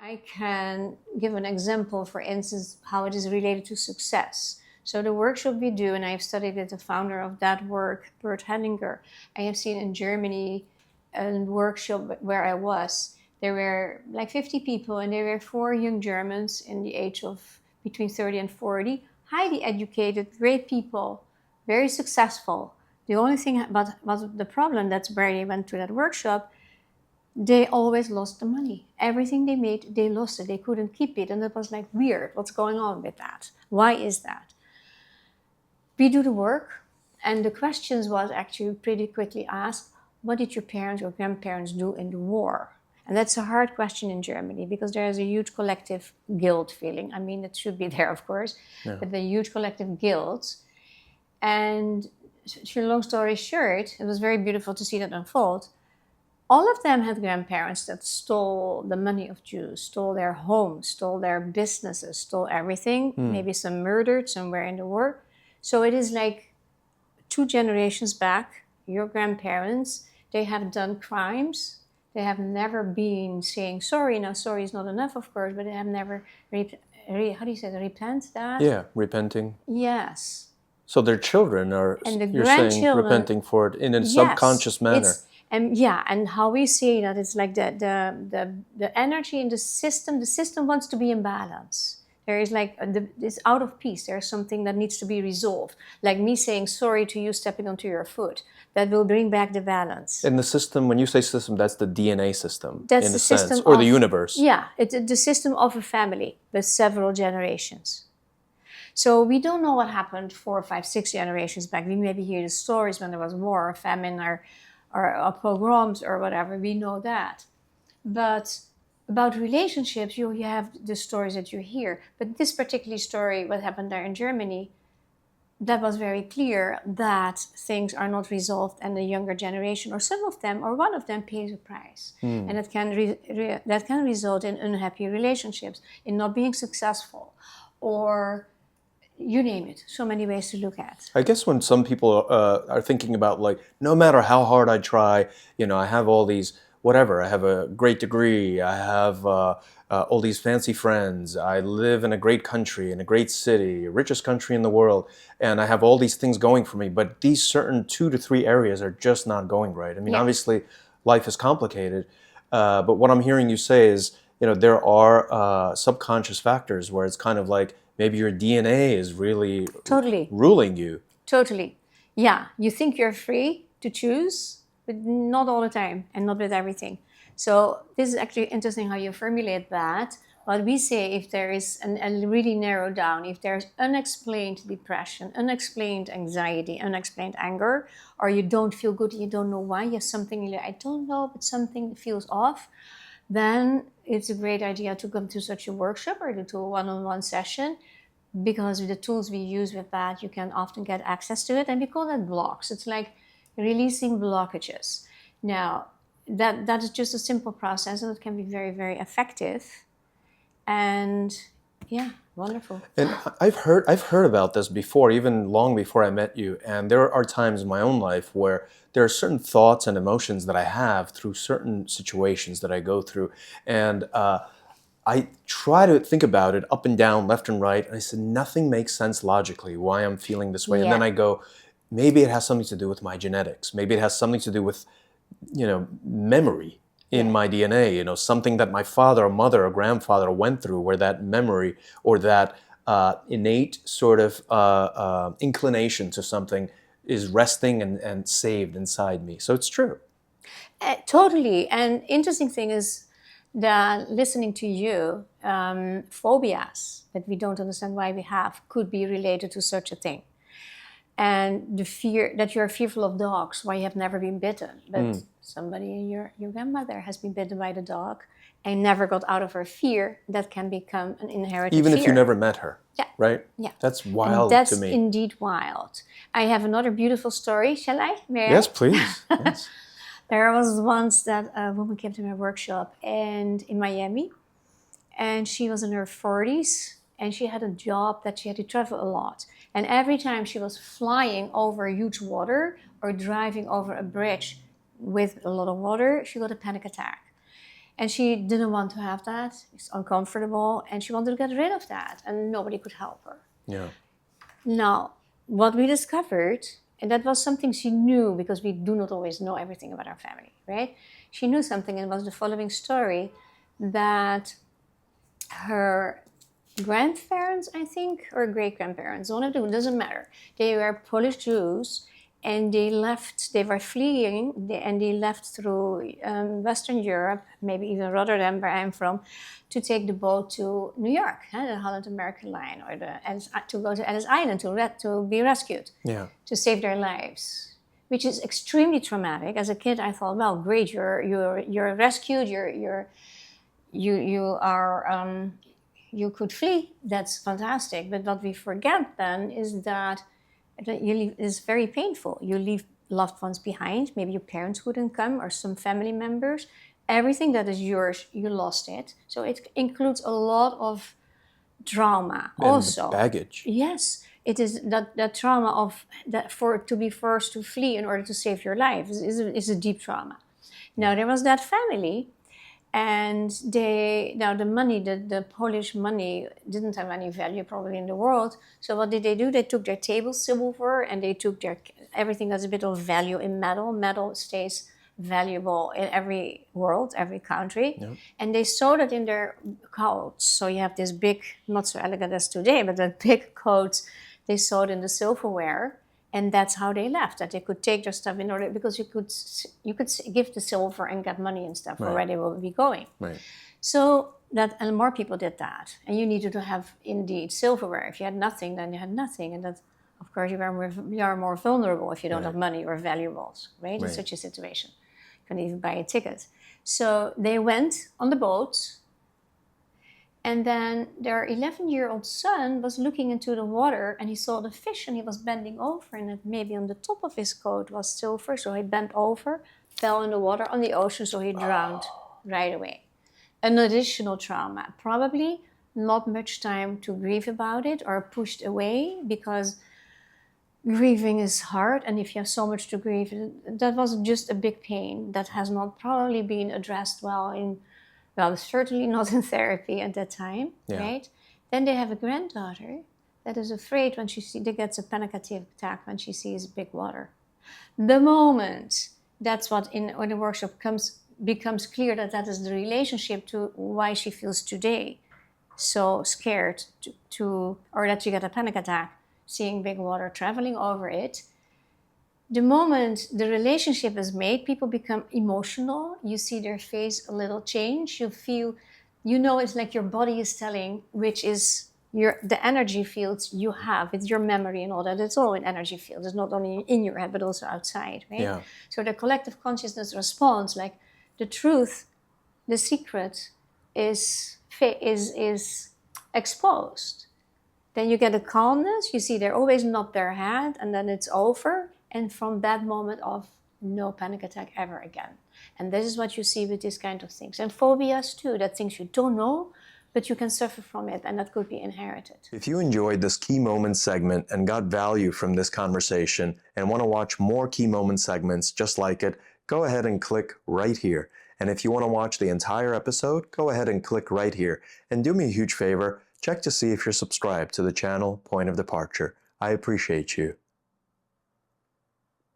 I can give an example, for instance, how it is related to success. So the workshop we do, and I've studied with the founder of that work, Bert Hellinger. I have seen in Germany a workshop where I was. There were like 50 people, and there were 4 young Germans in the age of between 30 and 40, highly educated, great people, very successful. The only thing about the problem, that's where they went to that workshop, they always lost the money. Everything they made, they lost it. They couldn't keep it. And it was like weird. What's going on with that? Why is that? We do the work, and the questions was actually pretty quickly asked, what did your parents or grandparents do in the war? And that's a hard question in Germany because there is a huge collective guilt feeling. I mean, it should be there, of course, but the huge collective guilt. And long story short, it was very beautiful to see that unfold. All of them had grandparents that stole the money of Jews, stole their homes, stole their businesses, stole everything, maybe some murdered somewhere in the war. So it is like 2 generations back, your grandparents, they have done crimes. They have never been saying sorry. Now, sorry is not enough, of course, but they have never, how do you say, repent that? Yeah, repenting. Yes. So their children are, and the you're saying, repenting for it in a subconscious manner. And how we say that, it's like the energy in the system wants to be in balance. There is like, it's out of peace. There's something that needs to be resolved. Like me saying sorry to you stepping onto your foot. That will bring back the balance. And the system, when you say system, that's the DNA system, that's in the a sense, system or of, the universe. Yeah, it's the system of a family with several generations. So we don't know what happened 4, 5, 6 generations back. We maybe hear the stories when there was war or famine or pogroms or whatever. We know that. But about relationships, you have the stories that you hear. But this particular story, what happened there in Germany, that was very clear that things are not resolved, and the younger generation, or some of them, or one of them, pays a price. And it can that can result in unhappy relationships, in not being successful, or you name it. So many ways to look at. I guess when some people are thinking about, like, no matter how hard I try, I have all these, whatever, I have a great degree, I have all these fancy friends, I live in a great country, in a great city, richest country in the world, and I have all these things going for me, but these certain 2 to 3 areas are just not going right. I mean, obviously, life is complicated, but what I'm hearing you say is, there are subconscious factors where it's kind of like, maybe your DNA is really ruling you. Totally. Yeah, you think you're free to choose, but not all the time, and not with everything. So this is actually interesting how you formulate that. What we say, if there is, and really narrow down, if there's unexplained depression, unexplained anxiety, unexplained anger, or you don't feel good, you don't know why, you have something, I don't know, but something feels off, then it's a great idea to come to such a workshop or to a one-on-one session, because with the tools we use with that, you can often get access to it. And we call that blocks. It's like releasing blockages. Now, that is just a simple process, and it can be very, very effective. And yeah, wonderful. And I've heard about this before, even long before I met you. And there are times in my own life where there are certain thoughts and emotions that I have through certain situations that I go through. And I try to think about it up and down, left and right. And I said, nothing makes sense logically why I'm feeling this way. And then I go, maybe it has something to do with my genetics. Maybe it has something to do with, memory in my DNA, something that my father or mother or grandfather went through, where that memory or that innate sort of inclination to something is resting and saved inside me. So it's true. Totally. And interesting thing is that listening to you, phobias that we don't understand why we have could be related to such a thing. And the fear that you're fearful of dogs, why you have never been bitten. But somebody, your grandmother has been bitten by the dog and never got out of her fear. That can become an inherited fear. Even if you never met her. Yeah. Right? Yeah. That's wild to me. That's indeed wild. I have another beautiful story. Shall I? May Yes, I? please. Yes. There was once that a woman came to my workshop and in Miami, and she was in her 40s, and she had a job that she had to travel a lot. And every time she was flying over huge water or driving over a bridge with a lot of water, she got a panic attack. And she didn't want to have that. It's uncomfortable, and she wanted to get rid of that, and nobody could help her. Yeah. Now, what we discovered, and that was something she knew, because we do not always know everything about our family, right? She knew something, and it was the following story, that her grandparents, I think, or great-grandparents, one of them, doesn't matter. They were Polish Jews, and they were fleeing, and they left through Western Europe, maybe even Rotterdam, where I'm from, to take the boat to New York, the Holland American Line, or to go to Ellis Island to be rescued, to save their lives, which is extremely traumatic. As a kid, I thought, well, great, you're rescued, you could flee. That's fantastic. But what we forget then is that it's very painful. You leave loved ones behind. Maybe your parents wouldn't come, or some family members. Everything that is yours, you lost it. So it includes a lot of trauma And also. baggage. Yes, it is that trauma of that, to be forced to flee in order to save your life is a deep trauma. Now, there was that family, and the money, the Polish money, didn't have any value probably in the world. So what did they do? They took their table silver, and they took everything that's a bit of value in metal. Metal stays valuable in every world, every country. Yep. And they sewed it in their coats. So you have this big, not so elegant as today, but the big coats, they sewed in the silverware. And that's how they left, that they could take their stuff in order, because you could give the silver and get money and stuff, right, or where they will be going. Right. So and more people did that. And you needed to have, indeed, silverware. If you had nothing, then you had nothing. And that, of course, you are more vulnerable if you don't have money or valuables, right? In such a situation. You can even buy a ticket. So they went on the boat. And then their 11-year-old son was looking into the water, and he saw the fish, and he was bending over, and maybe on the top of his coat was silver. So he bent over, fell in the water on the ocean, so he drowned right away. An additional trauma. Probably not much time to grieve about it, or pushed away, because grieving is hard. And if you have so much to grieve, that was just a big pain that has not probably been addressed well, certainly not in therapy at that time, right? Then they have a granddaughter that is afraid when she gets a panic attack when she sees big water. The moment, that's what in the workshop becomes clear, that is the relationship to why she feels today so scared or that she got a panic attack, seeing big water, traveling over it. The moment the relationship is made, people become emotional. You see their face a little change. You feel, it's like your body is telling, which is the energy fields you have. It's your memory and all that. It's all in energy fields. It's not only in your head, but also outside, right? Yeah. So the collective consciousness responds like the truth, the secret is exposed. Then you get a calmness. You see they're always nod their head, and then it's over. And from that moment off, no panic attack ever again. And this is what you see with these kind of things. And phobias too, that things you don't know, but you can suffer from it, and that could be inherited. If you enjoyed this Key Moments segment and got value from this conversation and want to watch more Key Moments segments just like it, go ahead and click right here. And if you want to watch the entire episode, go ahead and click right here. And do me a huge favor, check to see if you're subscribed to the channel Point of Departure. I appreciate you.